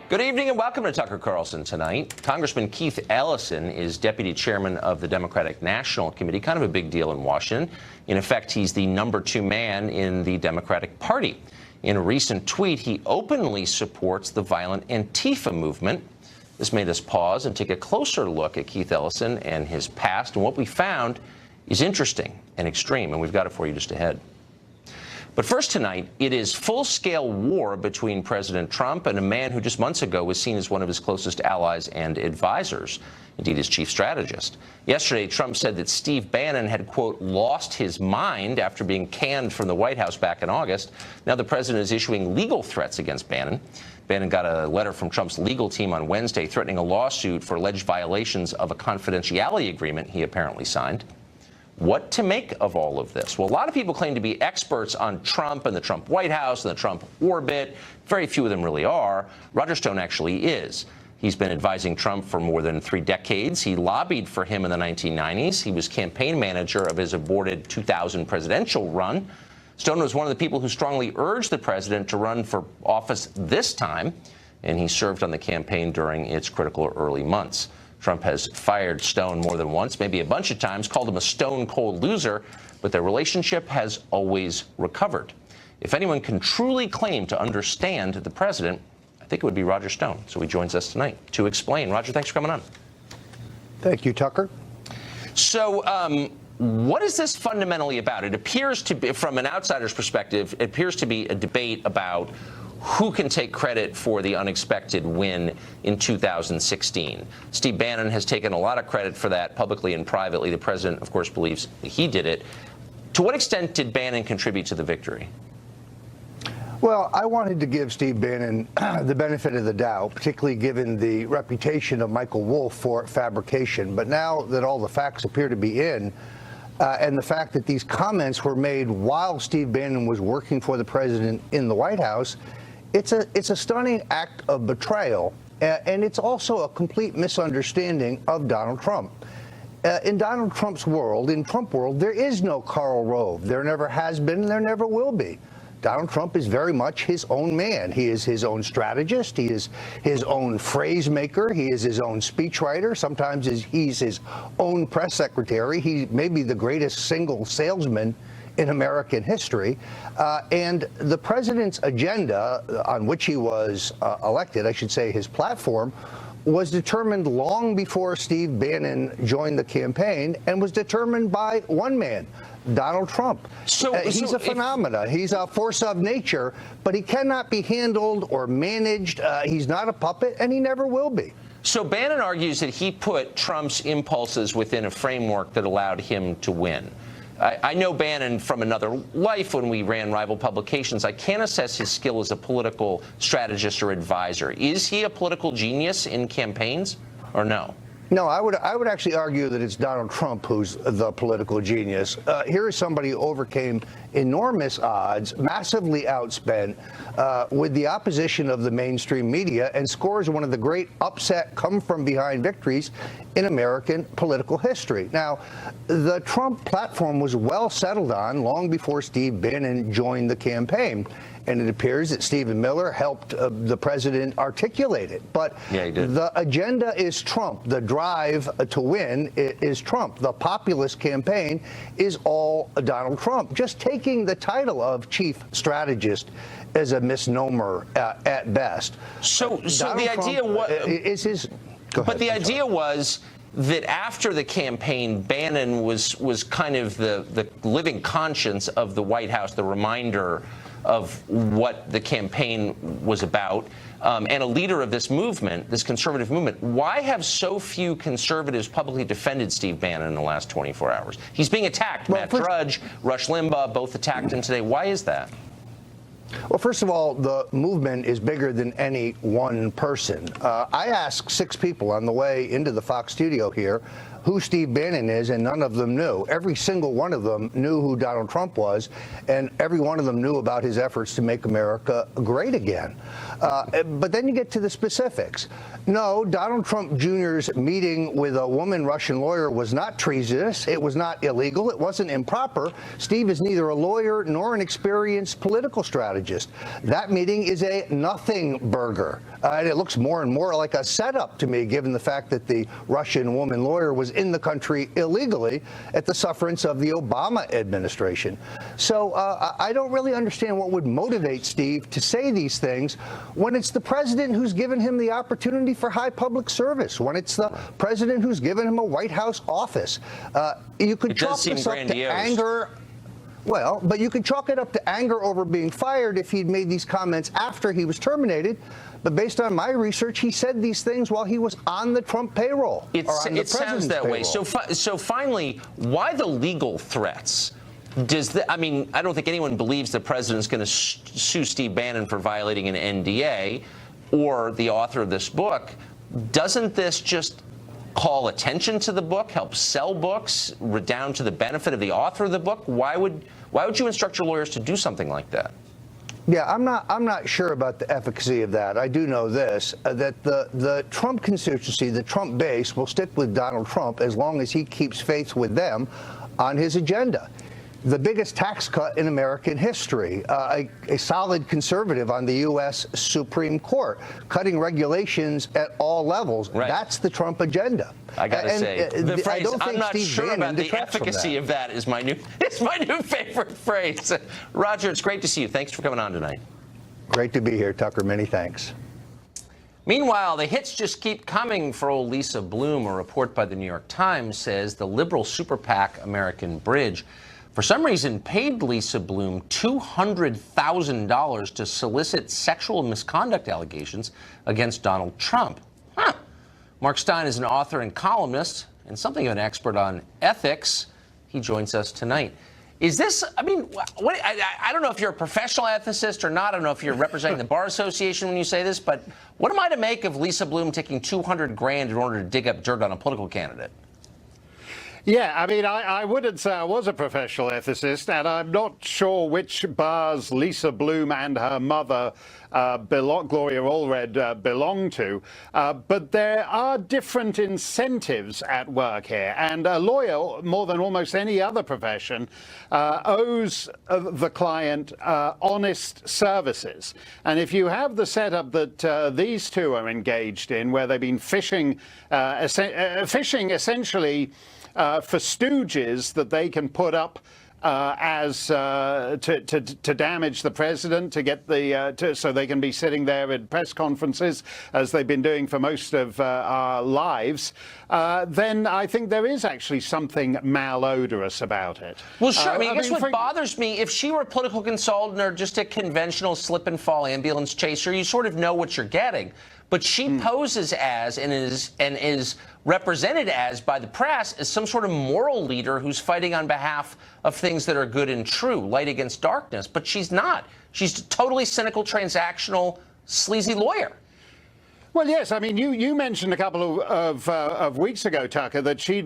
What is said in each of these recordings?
Good evening and welcome to Tucker Carlson tonight. Congressman Keith Ellison is deputy chairman of the Democratic National Committee, kind of a big deal in Washington. In effect, he's the #2 man in the Democratic Party. In a recent tweet, he openly supports the violent Antifa movement. This made us pause and take a closer look at Keith Ellison and his past, and what we found is interesting and extreme, and we've got it for you just ahead. But first tonight, it is full-scale war between President Trump and a man who just months ago was seen as one of his closest allies and advisors, indeed his chief strategist. Yesterday, Trump said that Steve Bannon had, quote, lost his mind after being canned from the White House back in August. Now the president is issuing legal threats against Bannon. Bannon got a letter from Trump's legal team on Wednesday threatening a lawsuit for alleged violations of a confidentiality agreement he apparently signed. What to make of all of this? Well, a lot of people claim to be experts on Trump and the Trump White House and the Trump orbit. Very few of them really are. Roger Stone actually is. He's been advising Trump for more than 3 decades. He lobbied for him in the 1990s. He was campaign manager of his aborted 2000 presidential run. Stone was one of the people who strongly urged the president to run for office this time, and he served on the campaign during its critical early months. Trump has fired Stone more than once, maybe a bunch of times, called him a stone-cold loser, but their relationship has always recovered. If anyone can truly claim to understand the president, I think it would be Roger Stone. So he joins us tonight to explain. Roger, thanks for coming on. Thank you, Tucker. So what is this fundamentally about? It appears to be, from an outsider's perspective, it appears to be a debate about who can take credit for the unexpected win in 2016. Steve Bannon has taken a lot of credit for that publicly and privately. The president, of course, believes he did it. To what extent did Bannon contribute to the victory? Well, I wanted to give Steve Bannon the benefit of the doubt, particularly given the reputation of Michael Wolff for fabrication. But now that all the facts appear to be in, and the fact that these comments were made while Steve Bannon was working for the president in the White House, it's a stunning act of betrayal, and it's also a complete misunderstanding of Donald Trump. In Donald Trump's world, in Trump world, there is no Karl Rove. There never has been, and there never will be. Donald Trump is very much his own man. He is his own strategist. He is his own phrase maker. He is his own speechwriter. Sometimes he's his own press secretary. He may be the greatest single salesman in American history. And the president's agenda, on which he was elected, I should say his platform, was determined long before Steve Bannon joined the campaign, and was determined by one man, Donald Trump. He's a phenomenon. He's a force of nature, but he cannot be handled or managed. He's not a puppet, and he never will be. So Bannon argues that he put Trump's impulses within a framework that allowed him to win. I know Bannon from another life when we ran rival publications. I can't assess his skill as a political strategist or advisor. Is he a political genius in campaigns or no? No, I would actually argue that it's Donald Trump who's the political genius. Here is somebody who overcame enormous odds, massively outspent, with the opposition of the mainstream media, and scores one of the great upset come-from-behind victories in American political history. Now, the Trump platform was well settled on long before Steve Bannon joined the campaign. And it appears that Stephen Miller helped the president articulate it. But yeah, he did. The agenda is Trump. The drive to win is Trump. The populist campaign is all Donald Trump. Just taking the title of chief strategist is a misnomer at best. So the idea was, but the idea was that after the campaign, Bannon was kind of the living conscience of the White House, the reminder of what the campaign was about, and a leader of this movement, this conservative movement. Why have so few conservatives publicly defended Steve Bannon in the last 24 hours? He's being attacked. Well, Matt Drudge, Rush Limbaugh, both attacked him today. Why is that? Well, first of all, the movement is bigger than any one person. I asked 6 people on the way into the Fox studio here who Steve Bannon is, and none of them knew. Every single one of them knew who Donald Trump was, and every one of them knew about his efforts to make America great again. But then you get to the specifics. No, Donald Trump Jr.'s meeting with a woman Russian lawyer was not treasonous. It was not illegal. It wasn't improper. Steve is neither a lawyer nor an experienced political strategist. That meeting is a nothing burger. And it looks more and more like a setup to me, given the fact that the Russian woman lawyer was in the country illegally at the sufferance of the Obama administration. So I don't really understand what would motivate Steve to say these things when it's the president who's given him the opportunity for high public service, when it's the president who's given him a White House office. You could chalk this up to anger. Well, but you could chalk it up to anger over being fired if he'd made these comments after he was terminated. But based on my research, he said these things while he was on the Trump payroll. It sounds that way. So finally, why the legal threats? I mean, I don't think anyone believes the president's going to sue Steve Bannon for violating an NDA or the author of this book. Doesn't this just call attention to the book, help sell books, redound to the benefit of the author of the book? Why would you instruct your lawyers to do something like that? Yeah, I'm not sure about the efficacy of that. I do know this, that the Trump constituency, the Trump base, will stick with Donald Trump as long as he keeps faith with them on his agenda. The biggest tax cut in American history, a solid conservative on the U.S. Supreme Court, cutting regulations at all levels. Right. That's the Trump agenda. I got to say, the phrase, I'm not sure about the efficacy of that is my new favorite phrase. Roger, it's great to see you. Thanks for coming on tonight. Great to be here, Tucker. Many thanks. Meanwhile, the hits just keep coming for old Lisa Bloom. A report by the New York Times says the liberal super PAC American Bridge, for some reason, paid Lisa Bloom $200,000 to solicit sexual misconduct allegations against Donald Trump. Mark Stein is an author and columnist and something of an expert on ethics. He joins us tonight. Is this, I mean, I don't know if you're a professional ethicist or not. I don't know if you're representing the Bar Association when you say this, but what am I to make of Lisa Bloom taking $200,000 in order to dig up dirt on a political candidate? Yeah, I mean, I wouldn't say I was a professional ethicist, and I'm not sure which bars Lisa Bloom and her mother, Gloria Allred, belong to, but there are different incentives at work here, and a lawyer, more than almost any other profession, owes the client honest services. And if you have the setup that these two are engaged in, where they've been fishing essentially for stooges that they can put up to damage the president, to get so they can be sitting there at press conferences as they've been doing for most of our lives, then I think there is actually something malodorous about it. Well, sure. I guess what bothers me, if she were a political consultant or just a conventional slip and fall ambulance chaser, you sort of know what you're getting. But she poses as and is represented as by the press as some sort of moral leader who's fighting on behalf of things that are good and true, light against darkness. But she's not. She's a totally cynical, transactional, sleazy lawyer. Well, yes. I mean, you mentioned a couple of weeks ago, Tucker, that she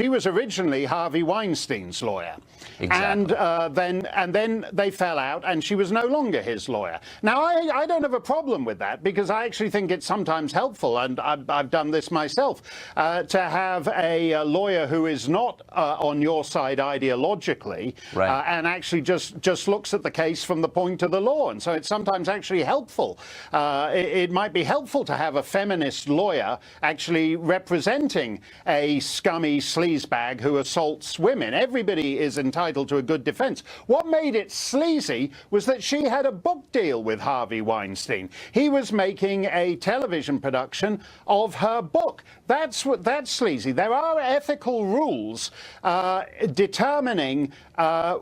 was originally Harvey Weinstein's lawyer, exactly. And then they fell out, and she was no longer his lawyer. Now, I don't have a problem with that, because I actually think it's sometimes helpful, and I've done this myself, to have a lawyer who is not on your side ideologically, right, and actually just looks at the case from the point of the law. And so it's sometimes actually helpful. It might be helpful to have a feminist lawyer actually representing a scummy sleazebag who assaults women. Everybody is entitled to a good defense. What made it sleazy was that she had a book deal with Harvey Weinstein. He was making a television production of her book. That's sleazy. There are ethical rules determining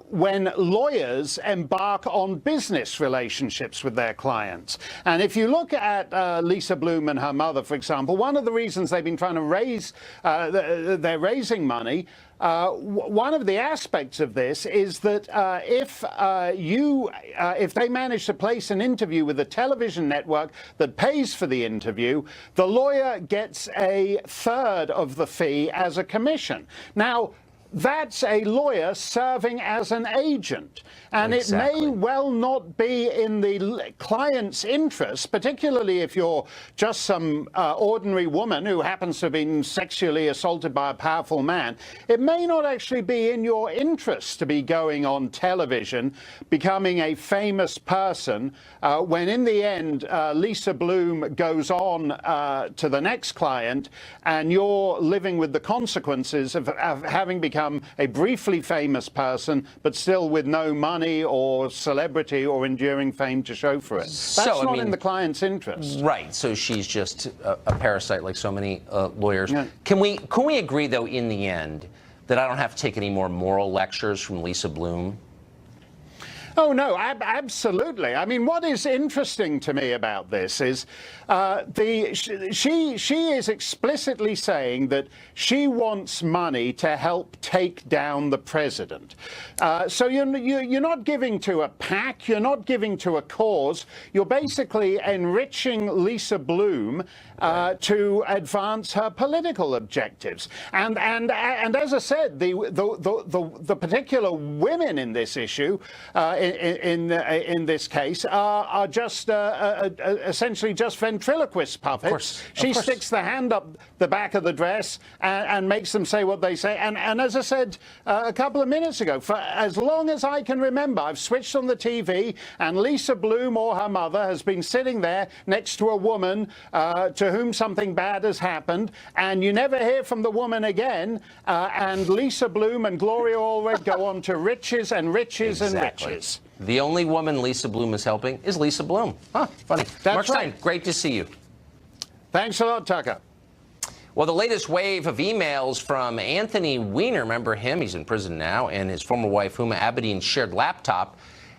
when lawyers embark on business relationships with their clients. And if you look at Lisa Bloom Bloom and her mother, for example, one of the reasons they've been trying to raise, they're raising money, one of the aspects of this is that if they manage to place an interview with a television network that pays for the interview, the lawyer gets a third of the fee as a commission. Now, that's a lawyer serving as an agent. And Exactly. it may well not be in the client's interest, particularly if you're just some ordinary woman who happens to have been sexually assaulted by a powerful man. It may not actually be in your interest to be going on television, becoming a famous person, when in the end Lisa Bloom goes on to the next client and you're living with the consequences of having become a briefly famous person, but still with no money or celebrity or enduring fame to show for it. That's not in the client's interest. Right. So she's just a parasite like so many lawyers. Yeah. Can we agree, though, in the end, that I don't have to take any more moral lectures from Lisa Bloom? Oh, no, absolutely. I mean, what is interesting to me about this is she is explicitly saying that she wants money to help take down the president. So you're not giving to a PAC, you're not giving to a cause, you're basically enriching Lisa Bloom to advance her political objectives. And as I said, the particular women in this issue, in this case, are just essentially just ventriloquist puppets. She sticks the hand up the back of the dress and makes them say what they say. And as I said a couple of minutes ago, for as long as I can remember, I've switched on the TV and Lisa Bloom or her mother has been sitting there next to a woman to whom something bad has happened, and you never hear from the woman again, and Lisa Bloom and Gloria Allred go on to riches and riches and riches. The only woman Lisa Bloom is helping is Lisa Bloom. Huh, funny. Mark Stein, great to see you. Thanks a lot, Tucker. Well, the latest wave of emails from Anthony Weiner, remember him, he's in prison now, and his former wife, Huma Abedin's shared laptop,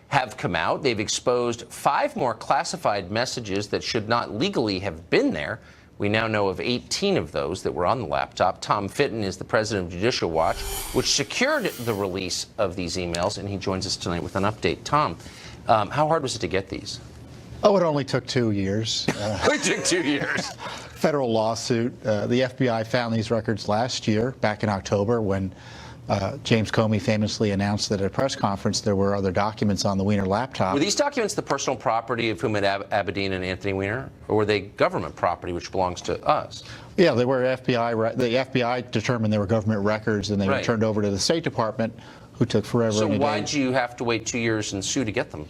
have come out. They've exposed 5 more classified messages that should not legally have been there. We now know of 18 of those that were on the laptop. Tom Fitton is the president of Judicial Watch, which secured the release of these emails, and he joins us tonight with an update. Tom, how hard was it to get these? Oh, it only took 2 years. It took 2 years. Federal lawsuit. The FBI found these records last year, back in October, when James Comey famously announced that at a press conference there were other documents on the Weiner laptop. Were these documents the personal property of Huma Abedin and Anthony Weiner, or were they government property which belongs to us? Yeah, they were FBI. The FBI determined they were government records, and they were turned over to the State Department, who took forever. So why did you have to wait 2 years and sue to get them?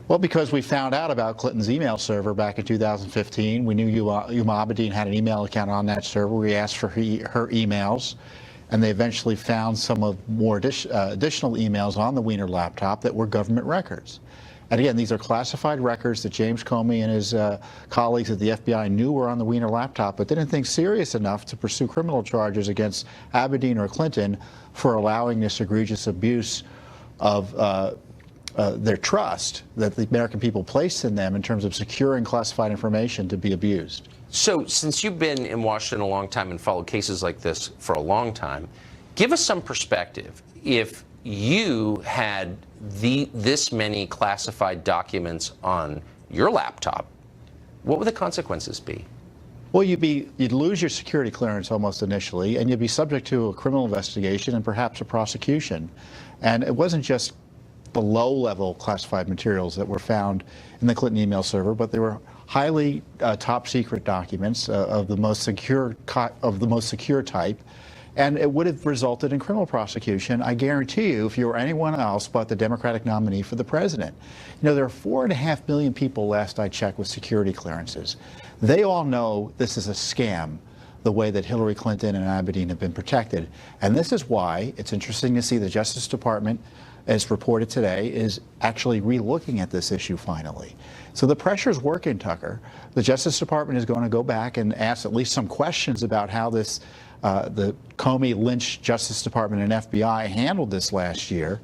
Well, because we found out about Clinton's email server back in 2015. We knew Huma Abedin had an email account on that server. We asked for her emails, and they eventually found some of more additional emails on the Weiner laptop that were government records. And again, these are classified records that James Comey and his colleagues at the FBI knew were on the Weiner laptop, but didn't think serious enough to pursue criminal charges against Abedin or Clinton for allowing this egregious abuse of their trust that the American people placed in them in terms of securing classified information to be abused. So since you've been in Washington a long time and followed cases like this for a long time, give us some perspective. If you had this many classified documents on your laptop, what would the consequences be? Well, you'd lose your security clearance almost initially, and you'd be subject to a criminal investigation and perhaps a prosecution. And it wasn't just the low-level classified materials that were found in the Clinton email server, but they were highly top-secret documents of the most secure type, and it would have resulted in criminal prosecution. I guarantee you, if you were anyone else but the Democratic nominee for the president. You know, there are 4.5 million people, last I checked, with security clearances. They all know this is a scam, the way that Hillary Clinton and Abedin have been protected, and this is why it's interesting to see the Justice Department, as reported today, is actually re-looking at this issue finally. So the pressure's working, Tucker. The Justice Department is going to go back and ask at least some questions about how this, the Comey-Lynch Justice Department and FBI handled this last year.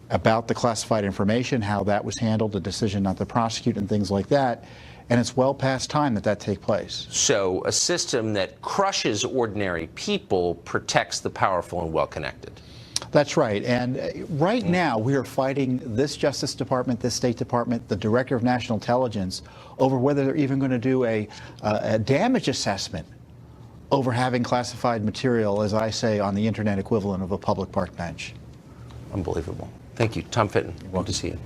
about the classified information, how that was handled, the decision not to prosecute and things like that. And it's well past time that that take place. So a system that crushes ordinary people protects the powerful and well-connected. That's right. And right now we are fighting this Justice Department, this State Department, the Director of National Intelligence over whether they're even going to do a damage assessment over having classified material, as I say, on the internet equivalent of a public park bench. Unbelievable. Thank you. Tom Fitton. Good to see you.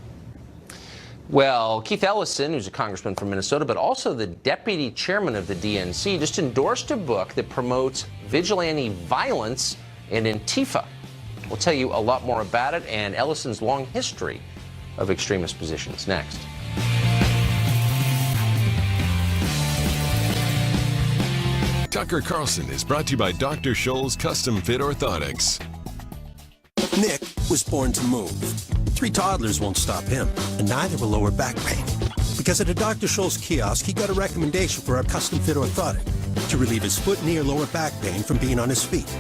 Well, Keith Ellison, who's a congressman from Minnesota, but also the deputy chairman of the DNC, just endorsed a book that promotes vigilante violence and Antifa. We'll tell you a lot more about it and Ellison's long history of extremist positions next. Tucker Carlson is brought to you by Dr. Scholl's Custom Fit Orthotics. Nick was born to move. 3 toddlers won't stop him, and neither will lower back pain. Because at a Dr. Scholl's kiosk, he got a recommendation for our custom fit orthotic to relieve his foot, knee, or lower back pain from being on his feet.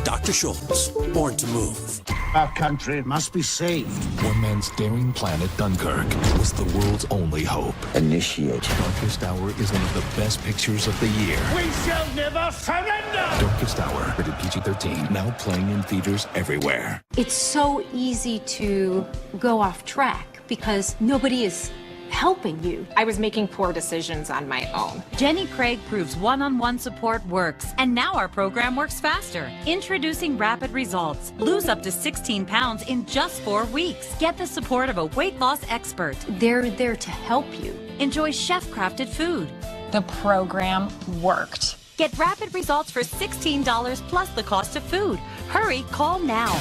Dr. Scholl's, born to move. Our country must be saved. One man's daring planet, Dunkirk, was the world's only hope. Initiate. Darkest Hour is one of the best pictures of the year. We shall never surrender! Darkest Hour, rated PG-13, now playing in theaters everywhere. It's so easy to go off track because nobody is helping you. I was making poor decisions on my own. Jenny Craig proves one-on-one support works, and now our program works faster. Introducing Rapid Results. Lose up to 16 pounds in just 4 weeks. Get the support of a weight loss expert. They're there to help you. Enjoy chef-crafted food. The program worked. Get Rapid Results for $16 plus the cost of food. Hurry, call now.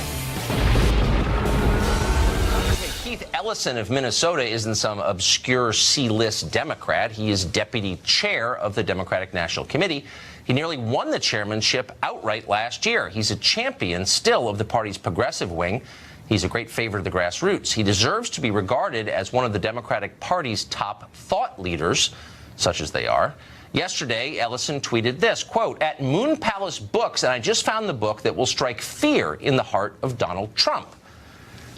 Keith Ellison of Minnesota isn't some obscure C-list Democrat. He is deputy chair of the Democratic National Committee. He nearly won the chairmanship outright last year. He's a champion still of the party's progressive wing. He's a great favorite of the grassroots. He deserves to be regarded as one of the Democratic Party's top thought leaders, such as they are. Yesterday, Ellison tweeted this, quote, "At Moon Palace Books, and I just found the book that will strike fear in the heart of Donald Trump."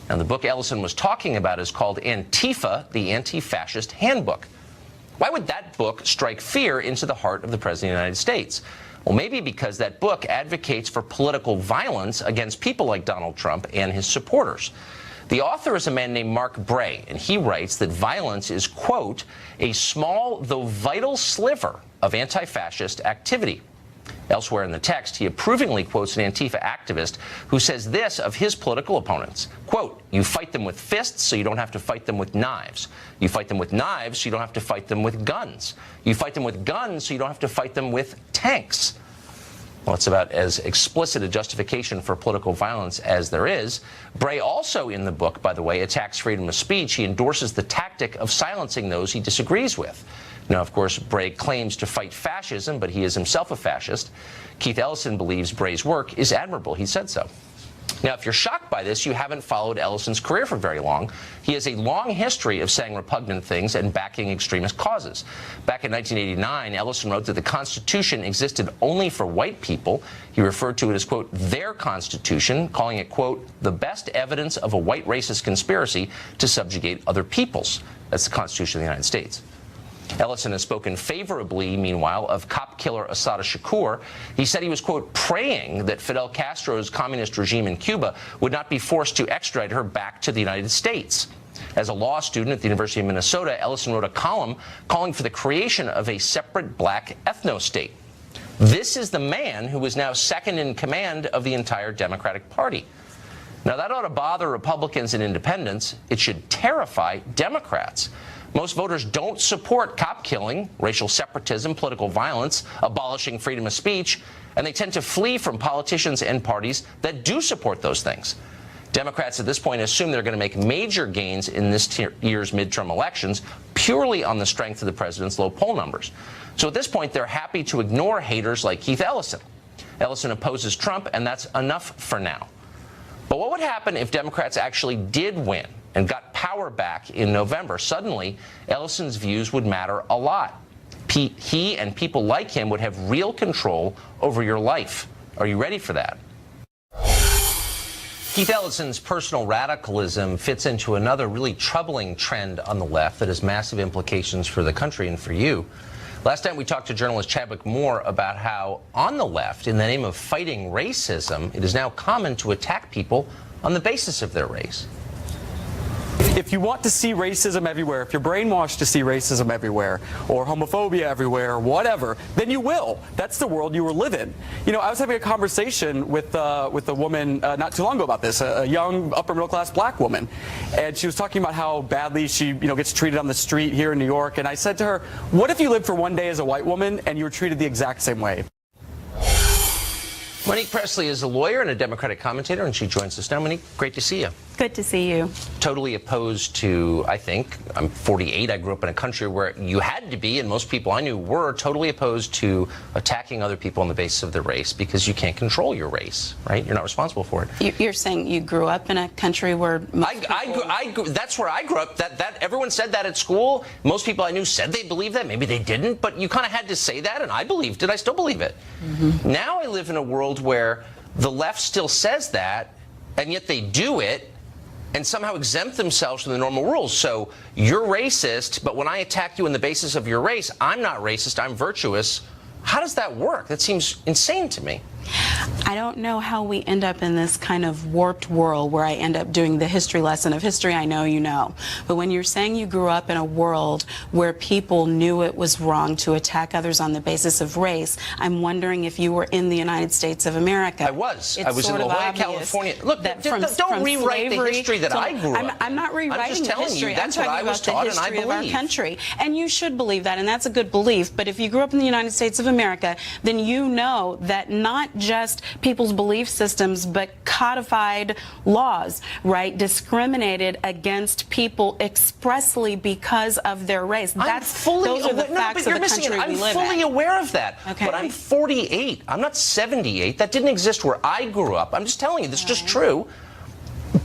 Now, the book Ellison was talking about is called Antifa, the Anti-Fascist Handbook. Why would that book strike fear into the heart of the President of the United States? Well, maybe because that book advocates for political violence against people like Donald Trump and his supporters. The author is a man named Mark Bray, and he writes that violence is, quote, "a small though vital sliver of anti-fascist activity." Elsewhere in the text, he approvingly quotes an Antifa activist who says this of his political opponents, quote, "You fight them with fists so you don't have to fight them with knives. You fight them with knives so you don't have to fight them with guns. You fight them with guns so you don't have to fight them with tanks." Well, it's about as explicit a justification for political violence as there is. Bray also in the book, by the way, attacks freedom of speech. He endorses the tactic of silencing those he disagrees with. Now, of course, Bray claims to fight fascism, but he is himself a fascist. Keith Ellison believes Bray's work is admirable. He said so. Now, if you're shocked by this, you haven't followed Ellison's career for very long. He has a long history of saying repugnant things and backing extremist causes. Back in 1989, Ellison wrote that the Constitution existed only for white people. He referred to it as, quote, "their Constitution," calling it, quote, "the best evidence of a white racist conspiracy to subjugate other peoples." That's the Constitution of the United States. Ellison has spoken favorably, meanwhile, of cop killer Assata Shakur. He said he was, quote, "praying that Fidel Castro's communist regime in Cuba would not be forced to extradite her back to the United States." As a law student at the University of Minnesota, Ellison wrote a column calling for the creation of a separate black ethno-state. This is the man who is now second in command of the entire Democratic Party. Now, that ought to bother Republicans and independents. It should terrify Democrats. Most voters don't support cop killing, racial separatism, political violence, abolishing freedom of speech, and they tend to flee from politicians and parties that do support those things. Democrats at this point assume they're going to make major gains in this year's midterm elections purely on the strength of the president's low poll numbers. So at this point, they're happy to ignore haters like Keith Ellison. Ellison opposes Trump, and that's enough for now. But what would happen if Democrats actually did win and got power back in November? Suddenly, Ellison's views would matter a lot. He and people like him would have real control over your life. Are you ready for that? Keith Keith Ellison's personal radicalism fits into another really troubling trend on the left that has massive implications for the country and for you. Last time we talked to journalist Chadwick Moore about how on the left, in the name of fighting racism, it is now common to attack people on the basis of their race. If you want to see racism everywhere, if you're brainwashed to see racism everywhere, or homophobia everywhere, or whatever, then you will. That's the world you will live in. You know, I was having a conversation with a woman not too long ago about this, a young upper middle class black woman, and she was talking about how badly she, gets treated on the street here in New York. And I said to her, "What if you lived for one day as a white woman and you were treated the exact same way?" Monique Presley is a lawyer and a Democratic commentator, and she joins us now. Monique, great to see you. Good to see you. Totally opposed to, I think, I'm 48, I grew up in a country where you had to be, and most people I knew were totally opposed to attacking other people on the basis of their race, because you can't control your race, right? You're not responsible for it. You're saying you grew up in a country where that's where I grew up. That everyone said that at school. Most people I knew said they believed that. Maybe they didn't, but you kind of had to say that, and I believed it. I still believe it. Mm-hmm. Now I live in a world where the left still says that, and yet they do it and somehow exempt themselves from the normal rules. So you're racist, but when I attack you on the basis of your race, I'm not racist, I'm virtuous. How does that work? That seems insane to me. I don't know how we end up in this kind of warped world where I end up doing the history lesson of history I know you know. But when you're saying you grew up in a world where people knew it was wrong to attack others on the basis of race, I'm wondering if you were in the United States of America. I was. I was in La Jolla, California. Look, don't rewrite the history that I grew up. I'm not rewriting the history. That's what I was taught, and I believe. Of our country. And you should believe that, and that's a good belief. But if you grew up in the United States of America, then you know that not just people's belief systems, but codified laws, right, discriminated against people expressly because of their race. Those are the facts of the country we live in. I'm fully aware of that. Okay. But I'm 48. I'm not 78. That didn't exist where I grew up. I'm just telling you, this is just true.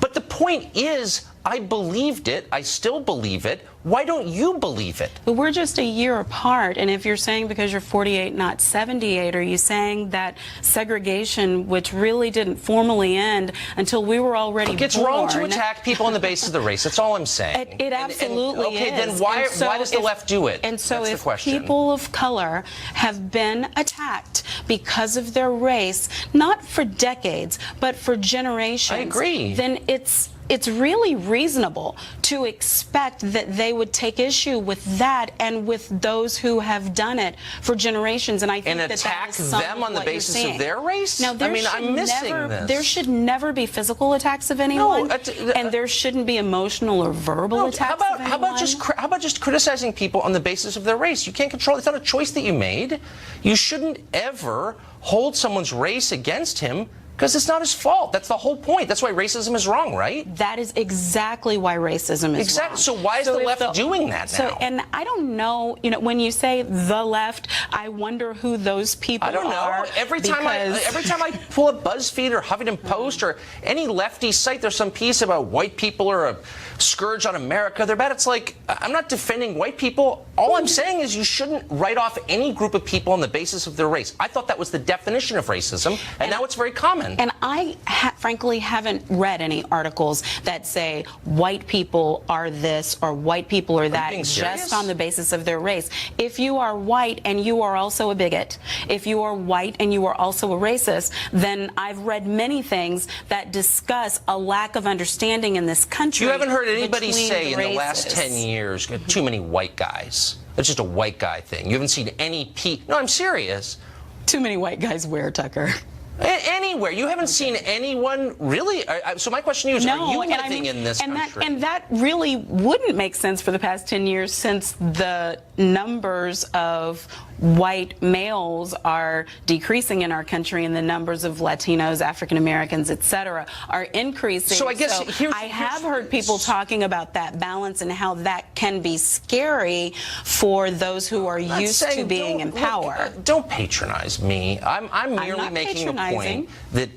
But the point is, I believed it. I still believe it. Why don't you believe it? But we're just a year apart, and if you're saying because you're 48, not 78, are you saying that segregation, which really didn't formally end until we were already born? It's wrong to attack people on the basis of the race. That's all I'm saying. It absolutely is. Okay, then why does the left do it? And so if people of color have been attacked because of their race, not for decades, but for generations, I agree. Then it's really reasonable to expect that they would take issue with that and with those who have done it for generations. And I think and attack them on the basis of their race? Now, I'm missing this. There should never be physical attacks of anyone, and there shouldn't be emotional or verbal attacks of anyone. How about just criticizing people on the basis of their race? You can't control it. It's not a choice that you made. You shouldn't ever hold someone's race against him, because it's not his fault. That's the whole point. That's why racism is wrong, right? That is exactly why racism is wrong. So why is the left doing that now? And I don't know, when you say the left, I wonder who those people are. I don't know. Every time I pull up BuzzFeed or Huffington Post or any lefty site, there's some piece about white people are a scourge on America. They're bad. It's like, I'm not defending white people. All I'm saying is you shouldn't write off any group of people on the basis of their race. I thought that was the definition of racism, and now it's very common. And I frankly haven't read any articles that say white people are this or white people are that just on the basis of their race. If you are white and you are also a bigot, if you are white and you are also a racist, then I've read many things that discuss a lack of understanding in this country. You haven't heard anybody say in the last 10 years, too many white guys. It's just a white guy thing. You haven't seen any No, I'm serious. Too many white guys where, Tucker? Anywhere. You haven't seen anyone really? So my question to you is, are you living in this country? And that really wouldn't make sense for the past 10 years, since the numbers of white males are decreasing in our country and the numbers of Latinos, African Americans, etc., are increasing. So I guess I have heard people talking about that balance and how that can be scary for those who are used to being in power. Don't patronize me. I'm merely making a point that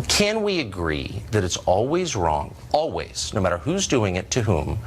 can we agree that it's always wrong, always, no matter who's doing it to whom,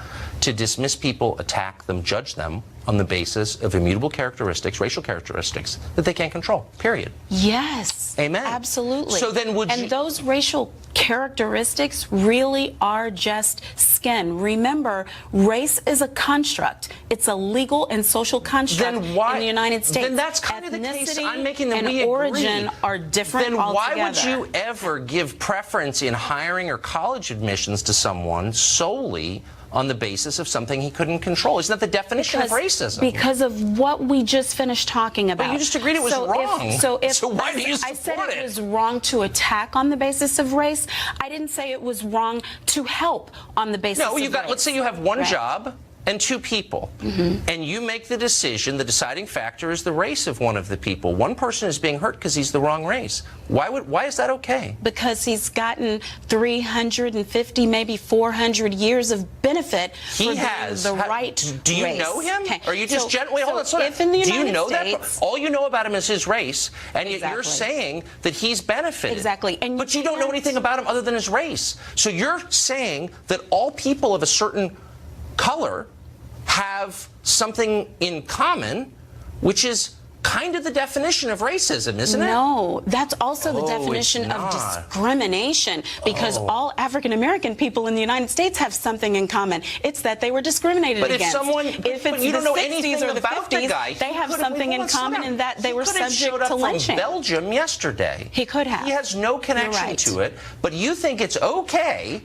to dismiss people, attack them, judge them on the basis of immutable characteristics, racial characteristics, that they can't control, period. Yes. Amen. Absolutely. So then would and those racial characteristics really are just skin. Remember, race is a construct. It's a legal and social construct in the United States. Then that's kind of the case I'm making, that and we agree. Origin are different Then why altogether. would you ever give preference in hiring or college admissions to someone solely on the basis of something he couldn't control? Isn't that the definition of racism? Because of what we just finished talking about. But you just agreed it was wrong. So why do you support I said it was wrong to attack on the basis of race. I didn't say it was wrong to help on the basis of race. Let's say you have one job and two people, and you make the decision, the deciding factor is the race of one of the people. One person is being hurt because he's the wrong race. Why is that okay? Because he's gotten 350, maybe 400 years of benefit for the right Do you race. know him? Okay. Or are you just wait, hold on. If in the do you United know States, that? All you know about him is his race, and yet you're saying that he's benefited. Exactly. But you don't know anything about him other than his race. So you're saying that all people of a certain color have something in common, which is kind of the definition of racism, isn't it? No, that's also the definition of discrimination, because all African American people in the United States have something in common. It's that they were discriminated against. If it's you don't the know 60s anything or the about 50s, the guy, they have something in common in that they were subject to lynching. From Belgium yesterday. He could have. He has no connection to it, but you think it's okay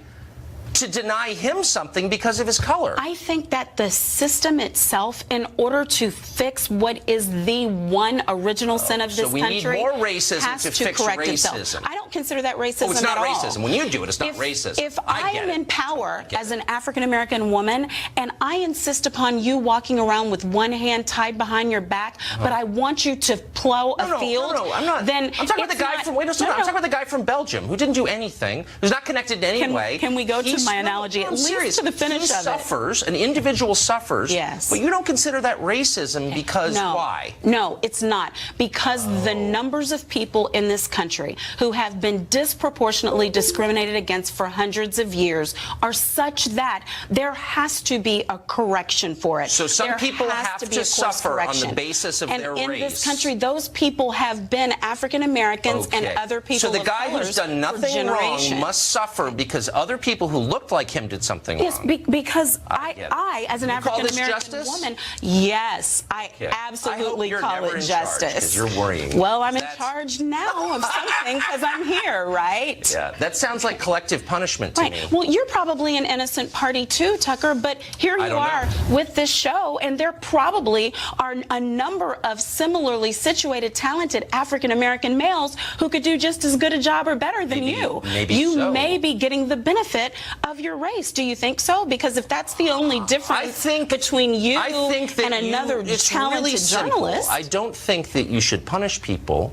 to deny him something because of his color. I think that the system itself, in order to fix what is the one original sin of this country, so we need more racism has to fix correct racism. itself. I don't consider that racism it's not at all. racism. When you do it, it's not racism. If I am in power as an African American woman and I insist upon you walking around with one hand tied behind your back, but I want you to plow a field, I'm not. then I'm talking about the guy from. Wait a second. I'm talking about the guy from Belgium who didn't do anything, who's not connected in any way. Can we go to my analogy at least to the finish of it? Suffers. An individual suffers. Yes. But you don't consider that racism because why? No, it's not. Because the numbers of people in this country who have been disproportionately discriminated against for hundreds of years are such that there has to be a correction for it. So some people have to suffer on the basis of their race. And in this country, those people have been African Americans and other people of colors. So the guy who's done nothing wrong must suffer because other people who looked like him did something wrong. Yes, because I, as an African American woman, yes, I absolutely call it justice. You're worrying. Well, I'm in charge now of something because I'm here, right? Yeah, that sounds like collective punishment to me. Well, you're probably an innocent party too, Tucker, but here you are with this show, and there probably are a number of similarly situated, talented African American males who could do just as good a job or better than you. You may be getting the benefit of your race. Do you think so? Because if that's the only difference between you and another talented journalist, I don't think that you should punish people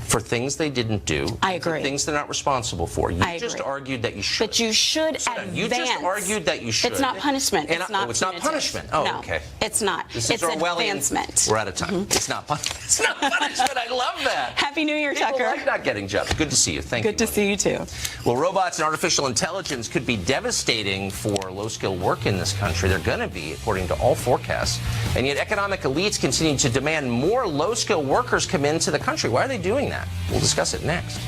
for things they didn't do. I agree. For things they're not responsible for. You just argued that you should. But you should advance. You just argued that you should. It's not punishment. It's not punishment. Oh, no, okay. It's not. This it's is Orwellian. advancement. We're out of time. It's not punishment. It's not punishment. I love that. Happy New Year, People Tucker. like not getting jobs. Good to see you. Thank you. Good to see you too. Well, robots and artificial intelligence could be devastating for low-skilled work in this country. They're going to be, according to all forecasts. And yet economic elites continue to demand more low-skilled workers come into the country. Why are they doing that? We'll discuss it next.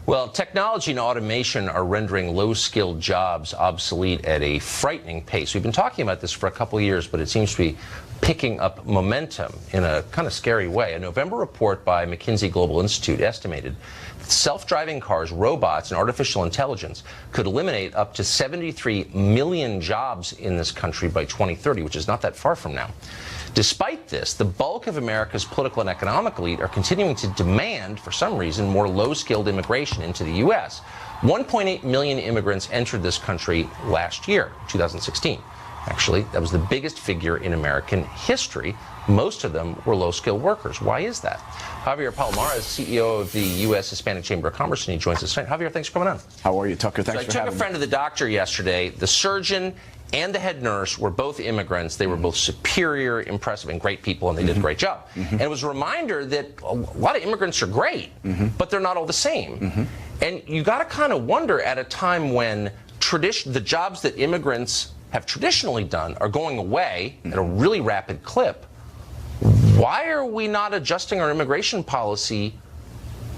Well, technology and automation are rendering low-skilled jobs obsolete at a frightening pace. We've been talking about this for a couple of years, but it seems to be picking up momentum in a kind of scary way. A November report by McKinsey Global Institute estimated that self-driving cars, robots, and artificial intelligence could eliminate up to 73 million jobs in this country by 2030, which is not that far from now. Despite this, the bulk of America's political and economic elite are continuing to demand, for some reason, more low-skilled immigration into the U.S. 1.8 million immigrants entered this country last year, 2016. Actually, that was the biggest figure in American history. Most of them were low-skilled workers. Why is that? Javier Palomar is CEO of the U.S. Hispanic Chamber of Commerce, and he joins us tonight. Javier, thanks for coming on. How are you, Tucker? Thanks for having me. I took a friend to the doctor yesterday. The surgeon and the head nurse were both immigrants. They were both superior, impressive, and great people, and they did a great job. And it was a reminder that a lot of immigrants are great, but they're not all the same. And you got to kind of wonder at a time when the jobs that immigrants have traditionally done are going away at a really rapid clip, why are we not adjusting our immigration policy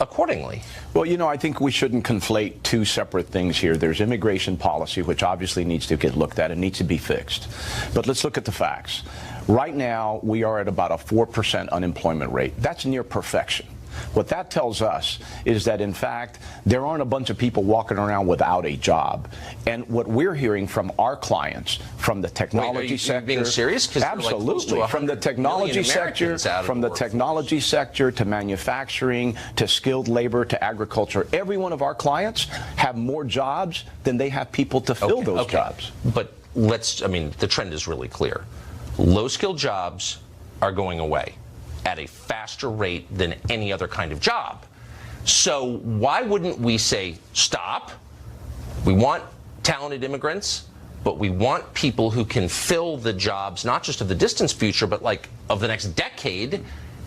accordingly? Well, you know, I think we shouldn't conflate two separate things here. There's immigration policy, which obviously needs to get looked at and needs to be fixed. But let's look at the facts. Right now, we are at about a 4% unemployment rate. That's near perfection. What that tells us is that, in fact, there aren't a bunch of people walking around without a job. And what we're hearing from our clients, from the technology sector, are you being serious? 'Cause absolutely, like from the technology sector, to manufacturing, to skilled labor, to agriculture, every one of our clients have more jobs than they have people to fill those jobs. But I mean, the trend is really clear. Low-skilled jobs are going away at a faster rate than any other kind of job. So why wouldn't we say, stop? We want talented immigrants, but we want people who can fill the jobs, not just of the distant future, but like of the next decade.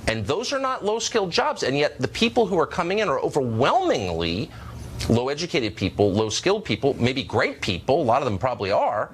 And those are not low-skilled jobs. And yet the people who are coming in are overwhelmingly low-educated people, low-skilled people, maybe great people. A lot of them probably are.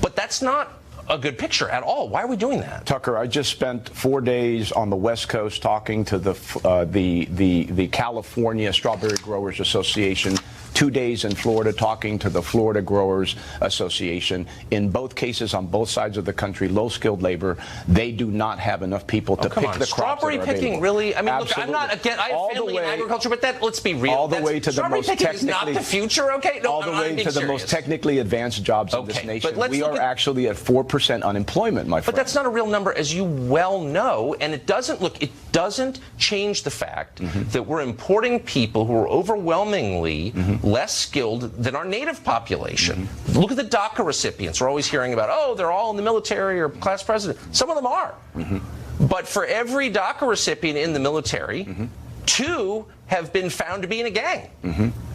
But that's not a good picture at all. Why are we doing that? Tucker, I just spent 4 days on the West Coast talking to the California Strawberry Growers Association, 2 days in Florida talking to the Florida Growers Association. In both cases, on both sides of the country, low-skilled labor, they do not have enough people to pick the crops. Strawberry picking, really? I mean, look, I'm not, again, I have family in agriculture, but that, let's be real. All the way to the most technically, is not the future, okay? No, all the way to the most technically advanced jobs in this nation. We are actually at 4% unemployment, my friend. But that's not a real number, as you well know, and it doesn't change the fact that we're importing people who are overwhelmingly less skilled than our native population. Look at the DACA recipients. We're always hearing about, oh, they're all in the military or class president. Some of them are. But for every DACA recipient in the military, 2 have been found to be in a gang.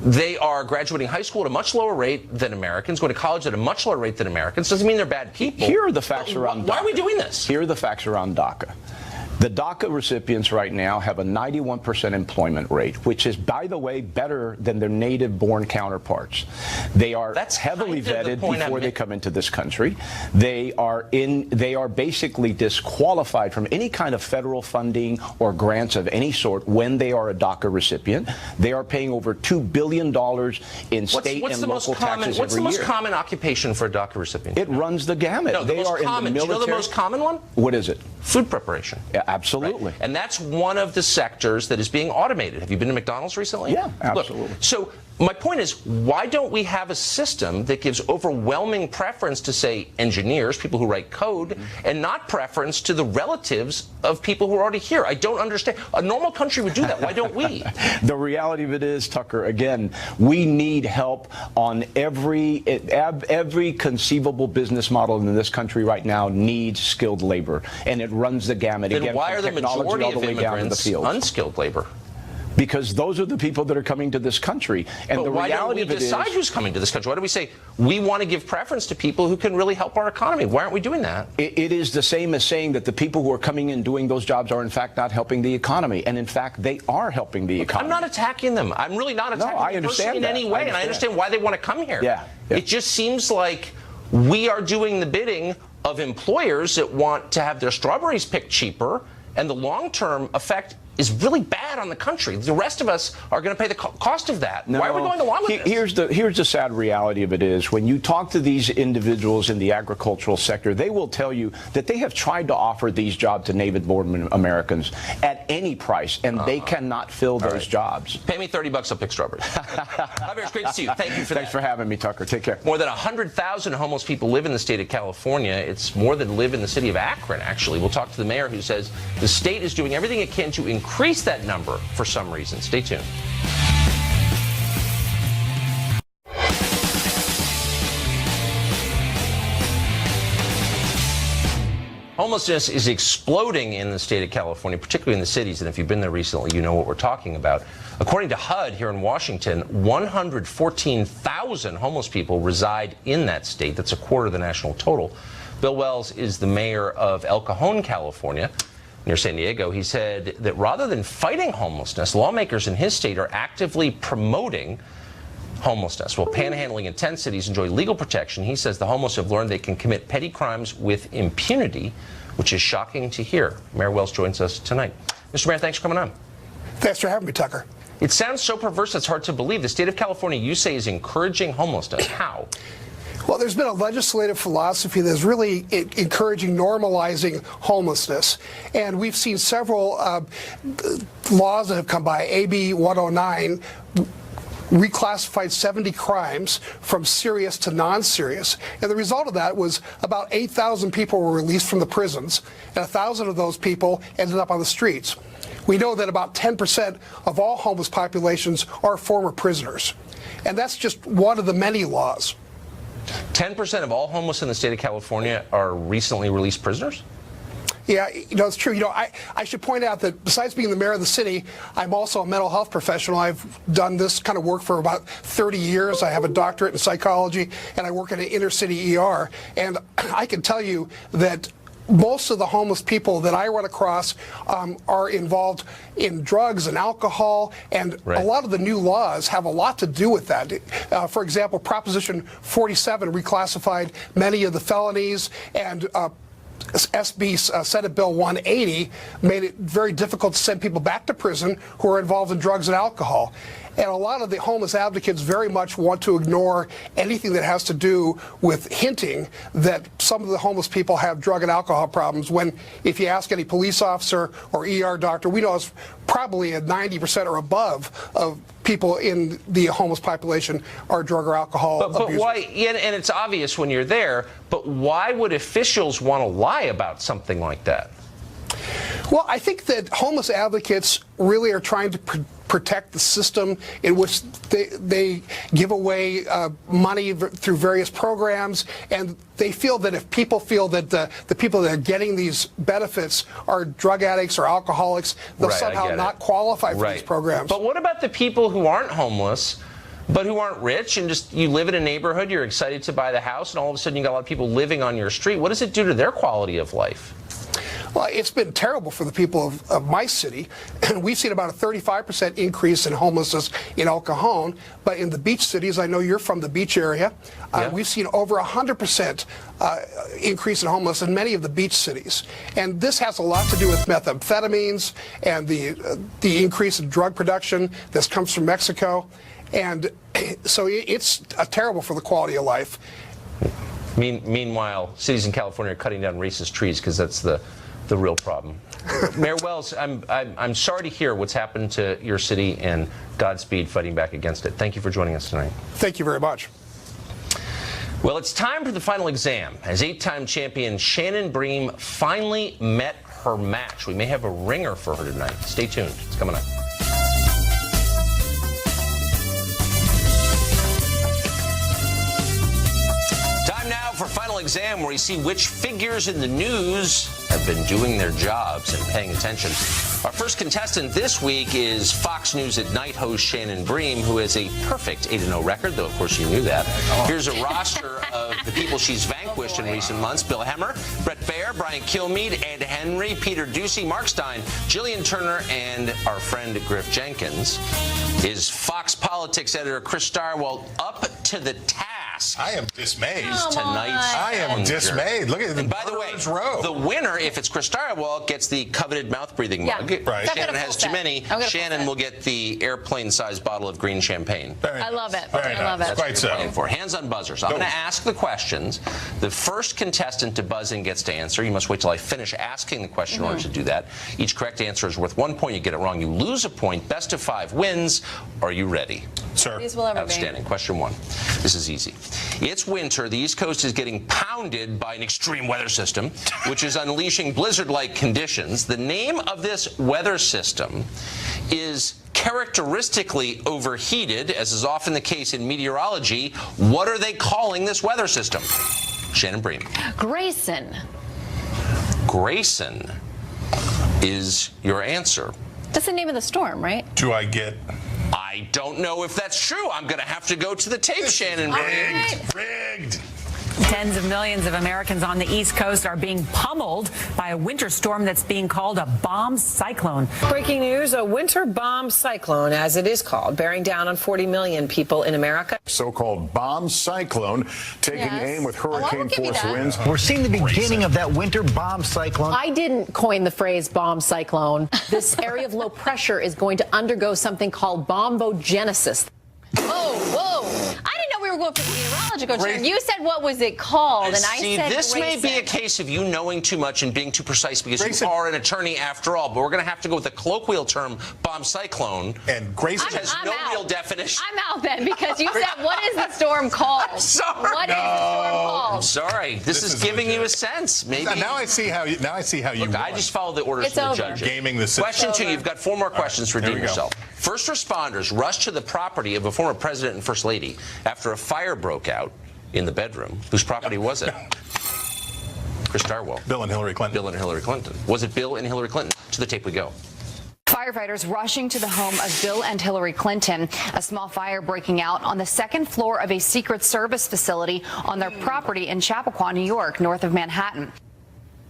They are graduating high school at a much lower rate than Americans, going to college at a much lower rate than Americans. Doesn't mean they're bad people. Here are the facts around DACA. Why are we doing this? Here are the facts around DACA. The DACA recipients right now have a 91% employment rate, which is, by the way, better than their native-born counterparts. They are heavily vetted before they come into this country. They are basically disqualified from any kind of federal funding or grants of any sort when they are a DACA recipient. They are paying over $2 billion in state and local taxes every year. What's the most common occupation for a DACA recipient? It runs the gamut. No, they are in the military. Do you know the most common one? What is it? Food preparation. Yeah, absolutely. Right. And that's one of the sectors that is being automated. Have you been to McDonald's recently? Yeah, absolutely. Look, so my point is, why don't we have a system that gives overwhelming preference to, say, engineers, people who write code, and not preference to the relatives of people who are already here? I don't understand. A normal country would do that. Why don't we? The reality of it is, Tucker, again, we need help on every conceivable business model in this country right now needs skilled labor, and it runs the gamut. Then again, why are the majority of immigrants unskilled labor? Because those are the people that are coming to this country. And but the reality of it is, why don't we decide who's coming to this country? Why do we say we want to give preference to people who can really help our economy? Why aren't we doing that? It is the same as saying that the people who are coming in doing those jobs are in fact not helping the economy. And in fact, they are helping the economy. I'm not attacking them. I'm really not attacking them personally in any way. And I understand why they want to come here. Yeah. It just seems like we are doing the bidding of employers that want to have their strawberries picked cheaper, and the long-term effect is really bad on the country. The rest of us are going to pay the cost of that. No, why are we going along with this? Here's the sad reality of it is, when you talk to these individuals in the agricultural sector, they will tell you that they have tried to offer these jobs to native-born Americans at any price, and they cannot fill those jobs. Pay me $30, I'll pick strawberries. Javier, it's great to see you. Thank you for that. Thanks for having me, Tucker. Take care. More than 100,000 homeless people live in the state of California. It's more than live in the city of Akron, actually. We'll talk to the mayor, who says the state is doing everything it can to increase that number for some reason. Stay tuned. Homelessness is exploding in the state of California, particularly in the cities, and if you've been there recently, you know what we're talking about. According to HUD here in Washington, 114,000 homeless people reside in that state. That's a quarter of the national total. Bill Wells is the mayor of El Cajon, California, near San Diego. He said that rather than fighting homelessness, lawmakers in his state are actively promoting homelessness. Well, panhandling in 10 cities enjoy legal protection. He says the homeless have learned they can commit petty crimes with impunity, which is shocking to hear. Mayor Wells joins us tonight. Mr. Mayor, thanks for coming on. Thanks for having me, Tucker. It sounds so perverse it's hard to believe. The state of California, you say, is encouraging homelessness. How? Well, there's been a legislative philosophy that's really encouraging normalizing homelessness. And we've seen several laws that have come by. AB 109 reclassified 70 crimes from serious to non-serious. And the result of that was about 8,000 people were released from the prisons, and 1,000 of those people ended up on the streets. We know that about 10% of all homeless populations are former prisoners. And that's just one of the many laws. 10% of all homeless in the state of California are recently released prisoners? Yeah, it's true. I should point out that besides being the mayor of the city, I'm also a mental health professional. I've done this kind of work for about 30 years. I have a doctorate in psychology, and I work in an inner city ER. And I can tell you that most of the homeless people that I run across are involved in drugs and alcohol, and a lot of the new laws have a lot to do with that. For example, Proposition 47 reclassified many of the felonies, and Senate Bill 180 made it very difficult to send people back to prison who are involved in drugs and alcohol. And a lot of the homeless advocates very much want to ignore anything that has to do with hinting that some of the homeless people have drug and alcohol problems, when if you ask any police officer or ER doctor, we know it's probably at 90% or above of people in the homeless population are drug or alcohol abusers. But why, and it's obvious when you're there, but why would officials want to lie about something like that? Well, I think that homeless advocates really are trying to protect the system in which they give away money through various programs, and they feel that if people feel that the people that are getting these benefits are drug addicts or alcoholics, they'll somehow not qualify for these programs. But what about the people who aren't homeless, but who aren't rich, and just you live in a neighborhood, you're excited to buy the house, and all of a sudden you got a lot of people living on your street? What does it do to their quality of life? Well, it's been terrible for the people of my city. We've seen about a 35% increase in homelessness in El Cajon, but in the beach cities, I know you're from the beach area, we've seen over 100% increase in homelessness in many of the beach cities. And this has a lot to do with methamphetamines and the increase in drug production that comes from Mexico. And so it's terrible for the quality of life. Meanwhile, cities in California are cutting down racist trees because that's the real problem. Mayor Wells, I'm sorry to hear what's happened to your city, and Godspeed fighting back against it. Thank you for joining us tonight. Thank you very much. Well, it's time for the final exam, as 8-time champion Shannon Bream finally met her match. We may have a ringer for her tonight. Stay tuned. It's coming up. Time now for final exam, where we see which figures in the news have been doing their jobs and paying attention. Our first contestant this week is Fox News at Night host Shannon Bream, who has a perfect 8-0 record, though of course you knew that. Here's a roster of the people she's vanquished in recent months: Bill Hemmer, Brett Baer, Brian Kilmeade, Ed Henry, Peter Ducey, Mark Stein, Jillian Turner, and our friend Griff Jenkins. Is Fox Politics editor Chris Starwalt up to the task? I am dismayed. Tonight. I am dismayed. Look at the by the way, the winner, if it's Chris Starwalt, gets the coveted mouth-breathing mug. Right. Shannon has too many. Shannon will get the airplane-sized bottle of green champagne. I love it. Very I love nice. it. Quite so. For hands on buzzers. I'm going to ask the questions. The first contestant to buzz in gets to answer. You must wait till I finish asking the question in order to do that. Each correct answer is worth 1 point. You get it wrong, you lose a point. Best of 5 wins. Are you ready? Sir. These will ever Outstanding. Question 1. This is easy. It's winter. The East Coast is getting pounded by an extreme weather system, which is unleashing blizzard-like conditions. The name of this weather system is characteristically overheated, as is often the case in meteorology. What are they calling this weather system? Shannon Bream. Grayson. Grayson is your answer. That's the name of the storm, right? Do I get... I don't know if that's true. I'm going to have to go to the tape, Shannon Bream. Rigged. Tens of millions of Americans on the East Coast are being pummeled by a winter storm that's being called a bomb cyclone. Breaking news, a winter bomb cyclone, as it is called, bearing down on 40 million people in America. So-called bomb cyclone taking aim with hurricane-force winds. We're seeing the beginning of that winter bomb cyclone. I didn't coin the phrase bomb cyclone. This area of low pressure is going to undergo something called bombogenesis. Whoa. I didn't know we were going for meteorological term. You said what was it called, and I said this may be a case of you knowing too much and being too precise because you are an attorney after all, but we're going to have to go with the colloquial term bomb cyclone. And Grayson has no real definition. I'm out then because you said what is the storm called? I'm sorry. What is the storm called? I'm sorry. This is giving you a sense. Maybe. Now I see how you. Look, I just follow the orders from the judges. Gaming the system. Question 2. You've got 4 more questions to redeem yourself. First responders rushed to the property of a former president and first lady after a fire broke out in the bedroom. Whose property was it? Chris Darwell. Bill and Hillary Clinton. Bill and Hillary Clinton. Was it Bill and Hillary Clinton? To the tape we go. Firefighters rushing to the home of Bill and Hillary Clinton. A small fire breaking out on the 2nd floor of a Secret Service facility on their property in Chappaqua, New York, north of Manhattan.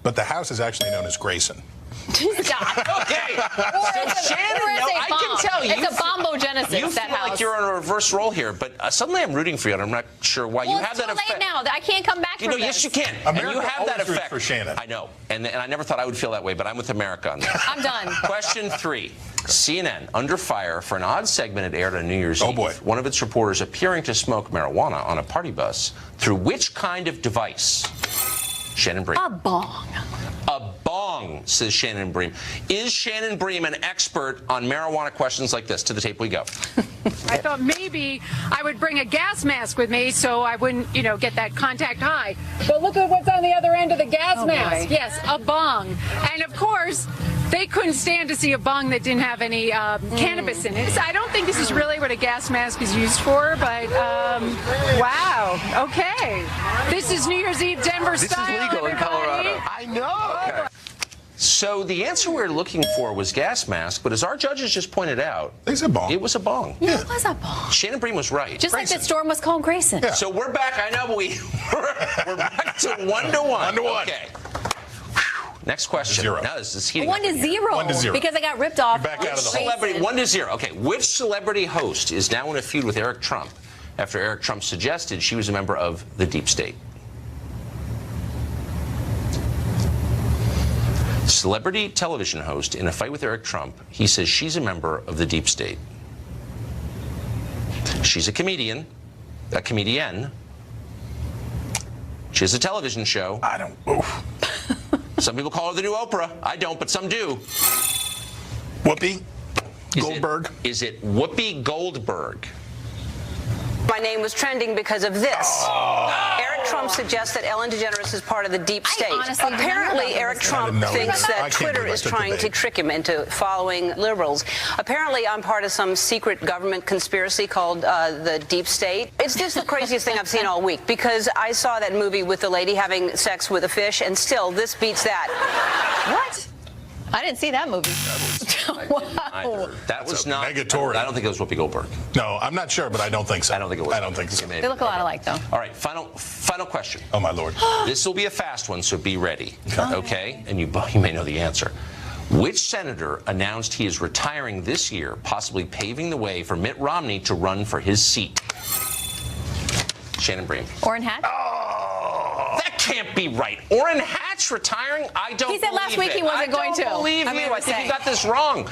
But the house is actually known as Grayson. Stop. Okay. So Shannon, I can tell you. It's a bombogenesis, You that feel house. like you're on a reverse role here, but suddenly I'm rooting for you, and I'm not sure why you have that effect. It's too late now. I can't come back from this. Yes, you can. America and you have that always roots effect. for Shannon. I know. And I never thought I would feel that way, but I'm with America on that. I'm done. Question 3. CNN under fire for an odd segment it aired on New Year's Eve. Oh, boy. One of its reporters appearing to smoke marijuana on a party bus through which kind of device? Shannon Bream. A bong. A bong, says Shannon Bream. Is Shannon Bream an expert on marijuana questions like this? To the tape we go. I thought maybe I would bring a gas mask with me so I wouldn't, get that contact high. But look at what's on the other end of the gas mask. Boy. Yes, a bong. And of course, they couldn't stand to see a bong that didn't have any cannabis in it. So I don't think this is really what a gas mask is used for, but wow. Okay. This is New Year's Eve Denver style. This is legal in Colorado. I know. Okay. So the answer we were looking for was gas mask, but as our judges just pointed out, They said bong. it was a bong. Yeah. It was a bong. Shannon Bream was right. Just like the storm was called Grayson. So we're back. I know, but we're back to 1-1. 1-1. Okay. Next question. 0. Now this is heating 1-0. One to zero. Because I got ripped off. You're back out of the hole. Celebrity 1-0. Okay, which celebrity host is now in a feud with Eric Trump after Eric Trump suggested she was a member of the deep state? Celebrity television host in a fight with Eric Trump. He says she's a member of the deep state. She's a comedian. She has a television show. I don't. Oof. Some people call her the new Oprah. I don't, but some do. Whoopi Goldberg. Is it Whoopi Goldberg? My name was trending because of this. Eric Trump suggests that Ellen DeGeneres is part of the deep state. Apparently, Eric Trump thinks that Twitter is trying to trick him into following liberals. Apparently, I'm part of some secret government conspiracy called the deep state. It's just the craziest thing I've seen all week because I saw that movie with the lady having sex with a fish, and still, this beats that. What? I didn't see that movie. Wow. That was not negatory. I don't think it was Whoopi Goldberg. No, I'm not sure, but I don't think so. I don't think it was. I don't think so. They look a lot alike, though. All right, final question. Oh, my Lord. This will be a fast one, so be ready. Okay? And you may know the answer. Which senator announced he is retiring this year, possibly paving the way for Mitt Romney to run for his seat? Shannon Bream. Orrin Hatch? That can't be right. Orrin Hatch retiring? I don't believe it. He said last week he wasn't going to. I don't believe you. I think you got this wrong.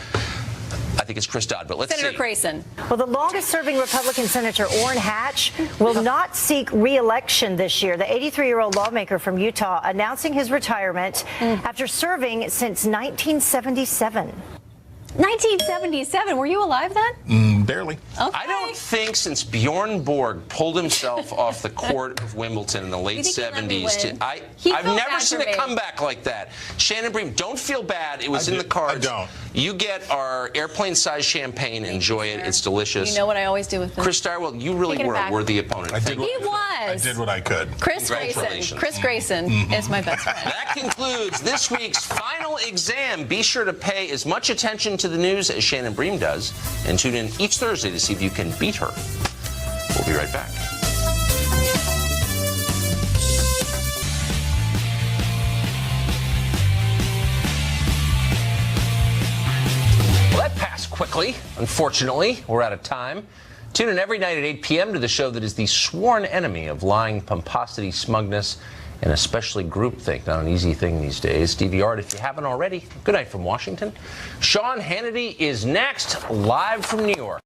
I think it's Chris Dodd, but let's Senator see. Grayson. Well, the longest-serving Republican Senator Orrin Hatch will not seek re-election this year. The 83-year-old lawmaker from Utah announcing his retirement after serving since 1977. 1977. Were you alive then? Barely. Okay. I don't think since Bjorn Borg pulled himself off the court of Wimbledon in the late 70s, I've never seen a comeback like that. Shannon Bream, don't feel bad. It was in the cards. I don't. You get our airplane-sized champagne. Enjoy it. It's delicious. You know what I always do with them. Chris Darwell, you really were a worthy opponent. He was. I did what I could. Chris Grayson. Chris Grayson is my best friend. That concludes this week's final exam. Be sure to pay as much attention to the news as Shannon Bream does, and tune in each Thursday to see if you can beat her. We'll be right back. quickly, unfortunately, we're out of time. Tune in every night at 8 p.m. to the show that is the sworn enemy of lying, pomposity, smugness, and especially groupthink. Not an easy thing these days. DVR it if you haven't already. Good night from Washington. Sean Hannity is next, live from New York.